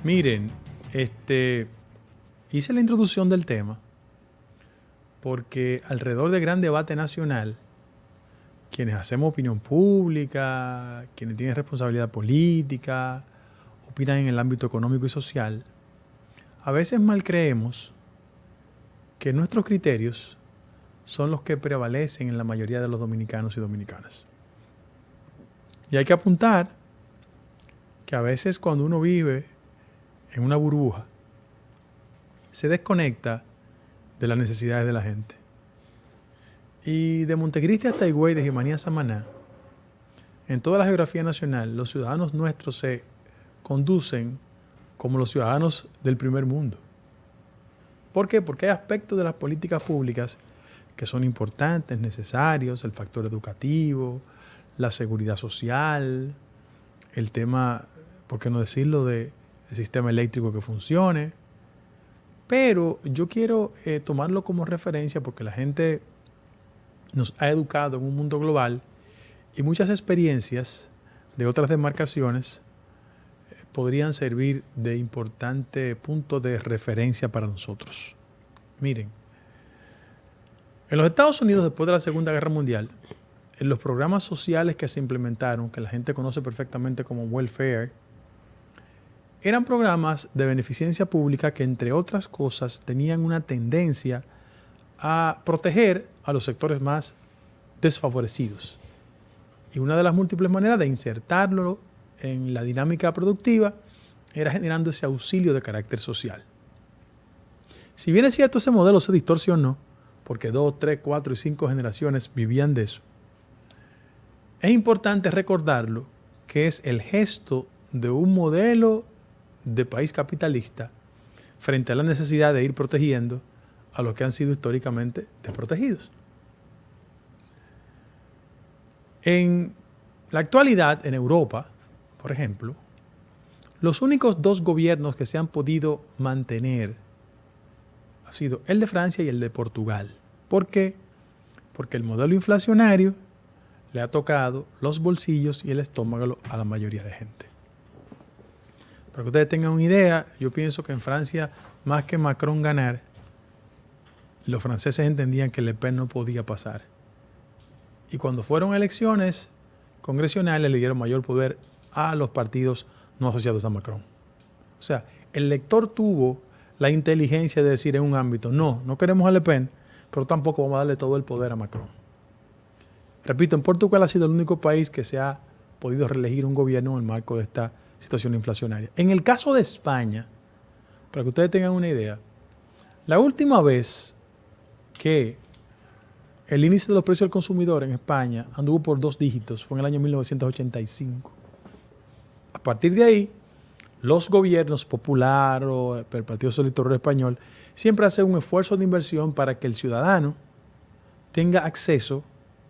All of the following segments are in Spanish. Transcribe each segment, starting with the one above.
Miren, hice la introducción del tema porque alrededor del gran debate nacional, quienes hacemos opinión pública, quienes tienen responsabilidad política, opinan en el ámbito económico y social, a veces mal creemos que nuestros criterios son los que prevalecen en la mayoría de los dominicanos y dominicanas. Y hay que apuntar que a veces cuando uno vive en una burbuja, se desconecta de las necesidades de la gente. Y de Montecristi hasta Higüey, de Jimanía a Samaná, en toda la geografía nacional, los ciudadanos nuestros se conducen como los ciudadanos del primer mundo. ¿Por qué? Porque hay aspectos de las políticas públicas que son importantes, necesarios, el factor educativo, la seguridad social, el tema, por qué no decirlo, del sistema eléctrico que funcione. Pero yo quiero tomarlo como referencia porque la gente nos ha educado en un mundo global y muchas experiencias de otras demarcaciones podrían servir de importante punto de referencia para nosotros. Miren, en los Estados Unidos, después de la Segunda Guerra Mundial, en los programas sociales que se implementaron, que la gente conoce perfectamente como welfare, eran programas de beneficencia pública que, entre otras cosas, tenían una tendencia a proteger a los sectores más desfavorecidos. Y una de las múltiples maneras de insertarlo en la dinámica productiva era generando ese auxilio de carácter social. Si bien es cierto, ese modelo se distorsionó, porque 2, 3, 4 y 5 generaciones vivían de eso, es importante recordarlo que es el gesto de un modelo de país capitalista frente a la necesidad de ir protegiendo a los que han sido históricamente desprotegidos. En la actualidad, en Europa, por ejemplo, los únicos 2 gobiernos que se han podido mantener ha sido el de Francia y el de Portugal. ¿Por qué? Porque el modelo inflacionario le ha tocado los bolsillos y el estómago a la mayoría de gente. Para que ustedes tengan una idea, yo pienso que en Francia, más que Macron ganar, los franceses entendían que Le Pen no podía pasar. Y cuando fueron a elecciones congresionales, le dieron mayor poder a los partidos no asociados a Macron. O sea, el elector tuvo la inteligencia de decir en un ámbito, no queremos a Le Pen, pero tampoco vamos a darle todo el poder a Macron. Repito, en Portugal ha sido el único país que se ha podido reelegir un gobierno en el marco de esta situación inflacionaria. En el caso de España, para que ustedes tengan una idea, la última vez que el índice de los precios del consumidor en España anduvo por 2 dígitos fue en el año 1985. A partir de ahí, los gobiernos Popular o el Partido Socialista Obrero Español siempre hacen un esfuerzo de inversión para que el ciudadano tenga acceso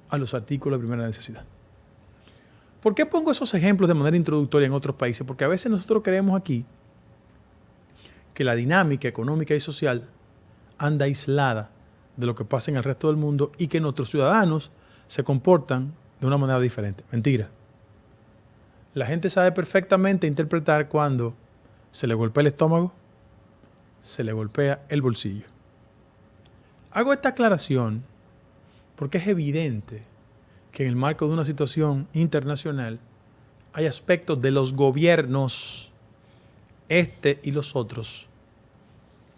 a los artículos de primera necesidad. ¿Por qué pongo esos ejemplos de manera introductoria en otros países? Porque a veces nosotros creemos aquí que la dinámica económica y social anda aislada de lo que pasa en el resto del mundo y que nuestros ciudadanos se comportan de una manera diferente. Mentira. La gente sabe perfectamente interpretar cuando se le golpea el estómago, se le golpea el bolsillo. Hago esta aclaración porque es evidente que en el marco de una situación internacional hay aspectos de los gobiernos, este y los otros,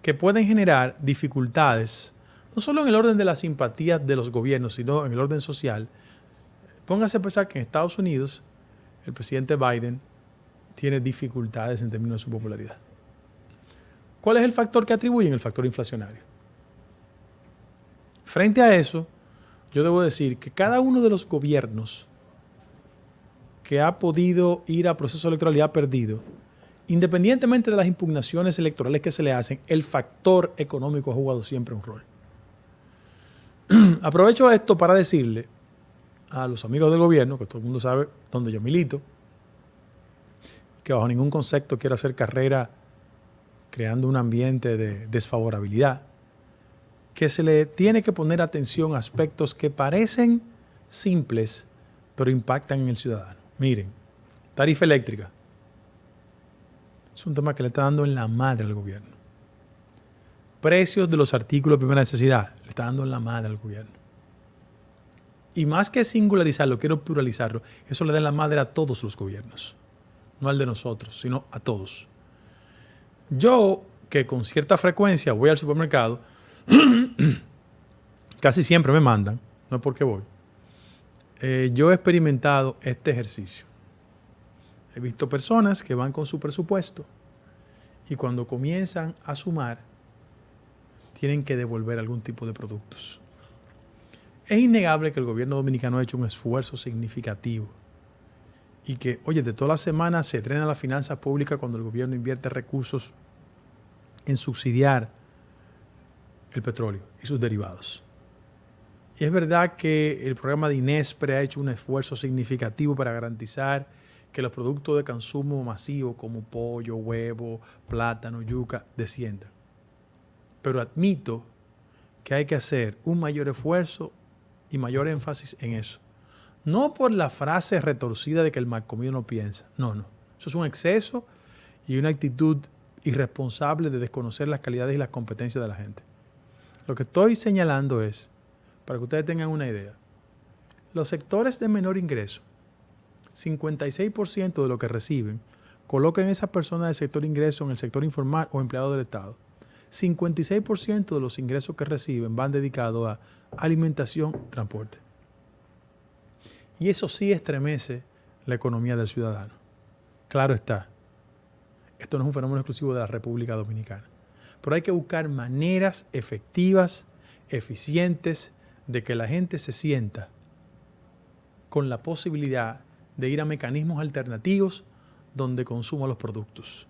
que pueden generar dificultades, no solo en el orden de las simpatías de los gobiernos, sino en el orden social. Póngase a pensar que en Estados Unidos el presidente Biden tiene dificultades en términos de su popularidad. ¿Cuál es el factor que atribuyen? El factor inflacionario. Frente a eso, yo debo decir que cada uno de los gobiernos que ha podido ir a proceso electoral y ha perdido, independientemente de las impugnaciones electorales que se le hacen, el factor económico ha jugado siempre un rol. Aprovecho esto para decirle a los amigos del gobierno, que todo el mundo sabe dónde yo milito, que bajo ningún concepto quiero hacer carrera creando un ambiente de desfavorabilidad, que se le tiene que poner atención a aspectos que parecen simples, pero impactan en el ciudadano. Miren, tarifa eléctrica. Es un tema que le está dando en la madre al gobierno. Precios de los artículos de primera necesidad, le está dando en la madre al gobierno. Y más que singularizarlo, quiero pluralizarlo. Eso le da en la madre a todos los gobiernos. No al de nosotros, sino a todos. Yo, que con cierta frecuencia voy al supermercado, casi siempre me mandan, no es porque voy. Yo he experimentado este ejercicio. He visto personas que van con su presupuesto y cuando comienzan a sumar, tienen que devolver algún tipo de productos. Es innegable que el gobierno dominicano ha hecho un esfuerzo significativo y que, oye, de todas las semanas se drena la finanza pública cuando el gobierno invierte recursos en subsidiar el petróleo y sus derivados. Y es verdad que el programa de INESPRE ha hecho un esfuerzo significativo para garantizar que los productos de consumo masivo como pollo, huevo, plátano, yuca desciendan. Pero admito que hay que hacer un mayor esfuerzo y mayor énfasis en eso. No por la frase retorcida de que el mal comido no piensa. No. Eso es un exceso y una actitud irresponsable de desconocer las calidades y las competencias de la gente. Lo que estoy señalando es, para que ustedes tengan una idea, los sectores de menor ingreso, 56% de lo que reciben, coloquen a esas personas del sector ingreso en el sector informal o empleado del Estado. 56% de los ingresos que reciben van dedicados a alimentación, transporte. Y eso sí estremece la economía del ciudadano. Claro está, esto no es un fenómeno exclusivo de la República Dominicana, pero hay que buscar maneras efectivas, eficientes, de que la gente se sienta con la posibilidad de ir a mecanismos alternativos donde consuma los productos.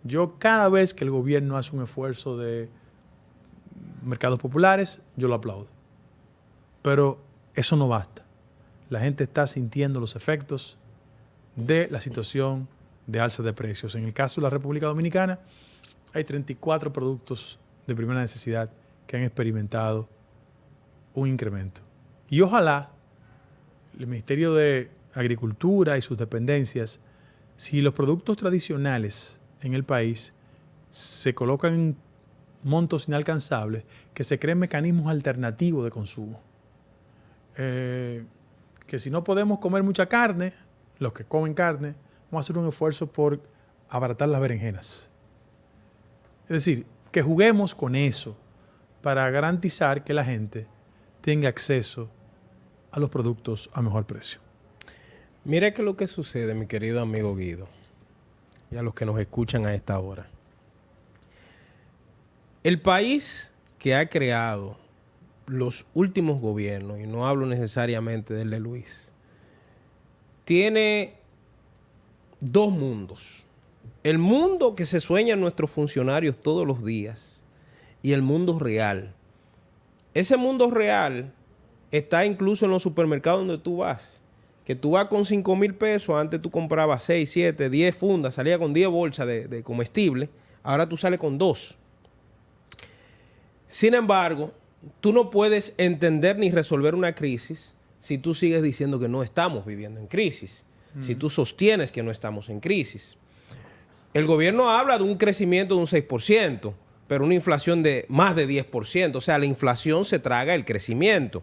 Yo cada vez que el gobierno hace un esfuerzo de mercados populares, yo lo aplaudo. Pero eso no basta. La gente está sintiendo los efectos de la situación de alza de precios. En el caso de la República Dominicana, hay 34 productos de primera necesidad que han experimentado un incremento. Y ojalá el Ministerio de Agricultura y sus dependencias, si los productos tradicionales en el país se colocan en montos inalcanzables, que se creen mecanismos alternativos de consumo. Que si no podemos comer mucha carne, los que comen carne, vamos a hacer un esfuerzo por abaratar las berenjenas. Es decir, que juguemos con eso para garantizar que la gente tenga acceso a los productos a mejor precio. Mira qué es lo que sucede, mi querido amigo Guido, y a los que nos escuchan a esta hora. El país que ha creado los últimos gobiernos, y no hablo necesariamente del de Luis, tiene dos mundos. El mundo que se sueñan nuestros funcionarios todos los días y el mundo real. Ese mundo real está incluso en los supermercados donde tú vas. Que tú vas con 5,000 pesos, antes tú comprabas 6, 7, 10 fundas, salía con 10 bolsas de comestible, ahora tú sales con 2. Sin embargo, tú no puedes entender ni resolver una crisis si tú sigues diciendo que no estamos viviendo en crisis, si tú sostienes que no estamos en crisis. El gobierno habla de un crecimiento de un 6%, pero una inflación de más de 10%, o sea, la inflación se traga el crecimiento.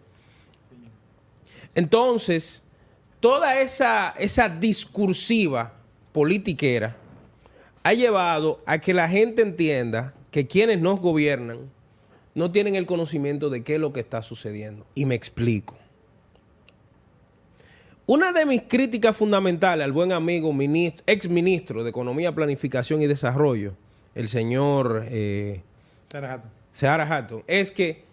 Entonces, toda esa discursiva politiquera ha llevado a que la gente entienda que quienes nos gobiernan no tienen el conocimiento de qué es lo que está sucediendo. Y me explico. Una de mis críticas fundamentales al buen amigo exministro de Economía, Planificación y Desarrollo, el señor Seara Hatton, es que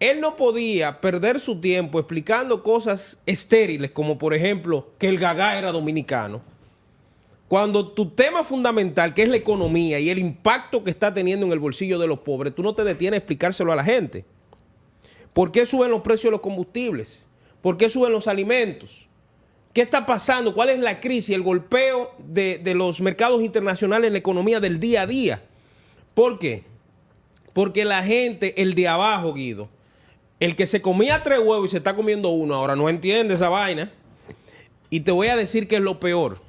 él no podía perder su tiempo explicando cosas estériles, como por ejemplo que el Gagá era dominicano, cuando tu tema fundamental, que es la economía y el impacto que está teniendo en el bolsillo de los pobres, tú no te detienes a explicárselo a la gente. ¿Por qué suben los precios de los combustibles? ¿Por qué suben los alimentos? ¿Qué está pasando? ¿Cuál es la crisis, el golpeo de los mercados internacionales en la economía del día a día? ¿Por qué? Porque la gente, el de abajo, Guido, el que se comía 3 huevos y se está comiendo 1, ahora no entiende esa vaina. Y te voy a decir que es lo peor.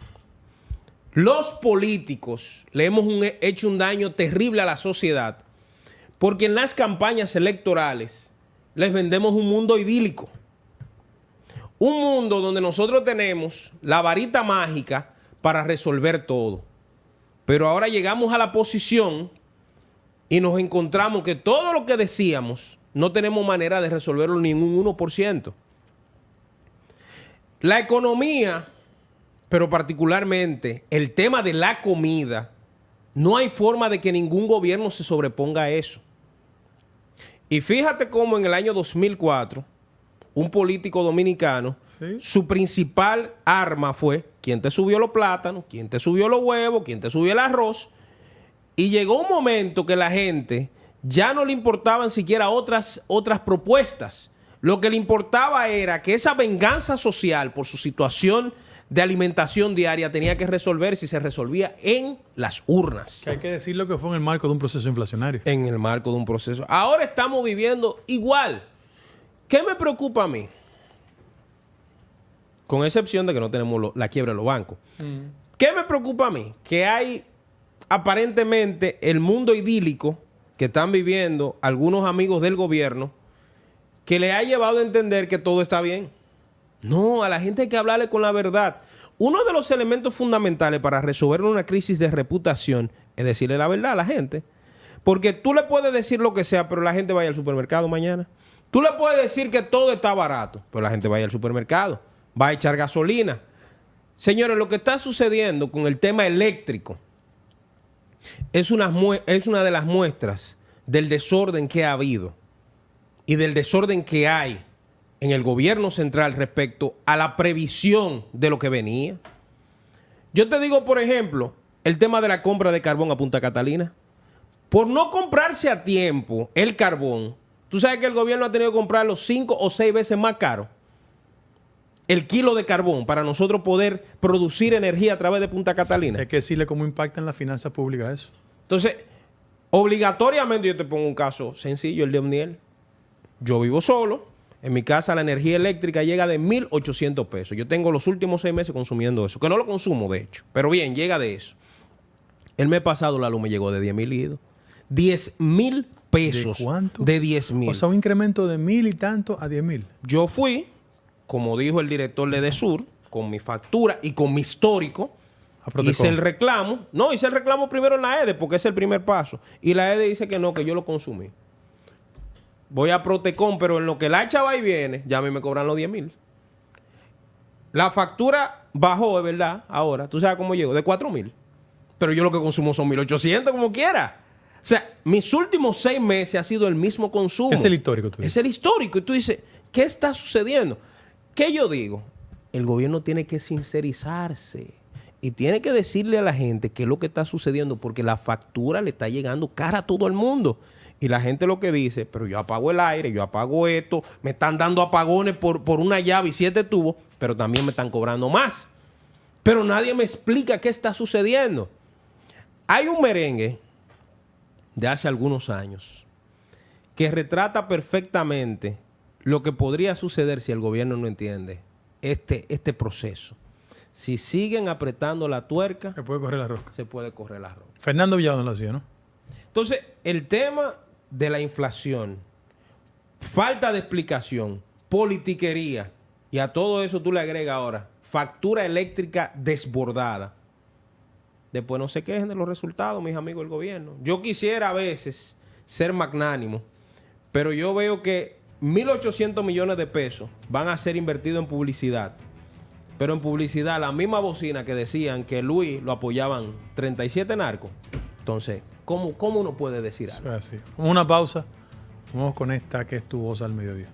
Los políticos le hemos hecho un daño terrible a la sociedad porque en las campañas electorales les vendemos un mundo idílico. Un mundo donde nosotros tenemos la varita mágica para resolver todo. Pero ahora llegamos a la posición y nos encontramos que todo lo que decíamos no tenemos manera de resolverlo ni en un 1%. La economía, pero particularmente el tema de la comida, no hay forma de que ningún gobierno se sobreponga a eso. Y fíjate cómo en el año 2004, un político dominicano, ¿sí?, su principal arma fue quién te subió los plátanos, quién te subió los huevos, quién te subió el arroz. Y llegó un momento que la gente ya no le importaban siquiera otras propuestas. Lo que le importaba era que esa venganza social por su situación de alimentación diaria tenía que resolverse y se resolvía en las urnas. Que hay que decirlo que fue en el marco de un proceso inflacionario. En el marco de un proceso. Ahora estamos viviendo igual. ¿Qué me preocupa a mí? Con excepción de que no tenemos la quiebra de los bancos. ¿Qué me preocupa a mí? Que hay aparentemente el mundo idílico que están viviendo algunos amigos del gobierno que le ha llevado a entender que todo está bien. No, a la gente hay que hablarle con la verdad. Uno de los elementos fundamentales para resolver una crisis de reputación es decirle la verdad a la gente. Porque tú le puedes decir lo que sea, pero la gente vaya al supermercado mañana. Tú le puedes decir que todo está barato, pero la gente vaya al supermercado, va a echar gasolina. Señores, lo que está sucediendo con el tema eléctrico es una de las muestras del desorden que ha habido y del desorden que hay en el gobierno central respecto a la previsión de lo que venía. Yo te digo, por ejemplo, el tema de la compra de carbón a Punta Catalina. Por no comprarse a tiempo el carbón, tú sabes que el gobierno ha tenido que comprarlo 5 o 6 veces más caro el kilo de carbón para nosotros poder producir energía a través de Punta Catalina. Hay que decirle cómo impacta en la finanza pública eso. Entonces, obligatoriamente, yo te pongo un caso sencillo, el de Omniel. Yo vivo solo. En mi casa la energía eléctrica llega de 1.800 pesos. Yo tengo los últimos 6 meses consumiendo eso. Que no lo consumo, de hecho. Pero bien, llega de eso. El mes pasado la luz me llegó de 10.000 idos. 10.000 pesos. ¿De cuánto? De 10.000. O sea, un incremento de 1.000 y tanto a 10.000. Yo fui, como dijo el director de EDESUR, con mi factura y con mi histórico, hice el reclamo. No, hice el reclamo primero en la EDE porque es el primer paso. Y la EDE dice que no, que yo lo consumí. Voy a Protecon, pero en lo que la hacha va y viene, ya a mí me cobran los 10.000. La factura bajó, es verdad, ahora. ¿Tú sabes cómo llegó? De 4.000. Pero yo lo que consumo son 1.800 como quiera. O sea, mis últimos 6 meses ha sido el mismo consumo. Es el histórico. Es el histórico. Y tú dices, ¿qué está sucediendo? ¿Qué yo digo? El gobierno tiene que sincerizarse y tiene que decirle a la gente qué es lo que está sucediendo porque la factura le está llegando cara a todo el mundo. Y la gente lo que dice, pero yo apago el aire, yo apago esto, me están dando apagones por una llave y 7 tubos, pero también me están cobrando más. Pero nadie me explica qué está sucediendo. Hay un merengue de hace algunos años que retrata perfectamente lo que podría suceder si el gobierno no entiende este proceso. Si siguen apretando la tuerca, se puede correr la rosca. Se puede correr la rosca. Fernando Villalón lo hacía, ¿no? Entonces, el tema de la inflación, falta de explicación, politiquería, y a todo eso tú le agregas ahora factura eléctrica desbordada. Después no se quejen de los resultados, mis amigos del gobierno. Yo quisiera a veces ser magnánimo, pero yo veo que 1.800 millones de pesos van a ser invertidos en publicidad. Pero en publicidad, la misma bocina que decían que Luis lo apoyaban 37 narcos. Entonces, ¿cómo uno puede decir algo? Así. Una pausa. Vamos con esta que es Tu Voz al Mediodía.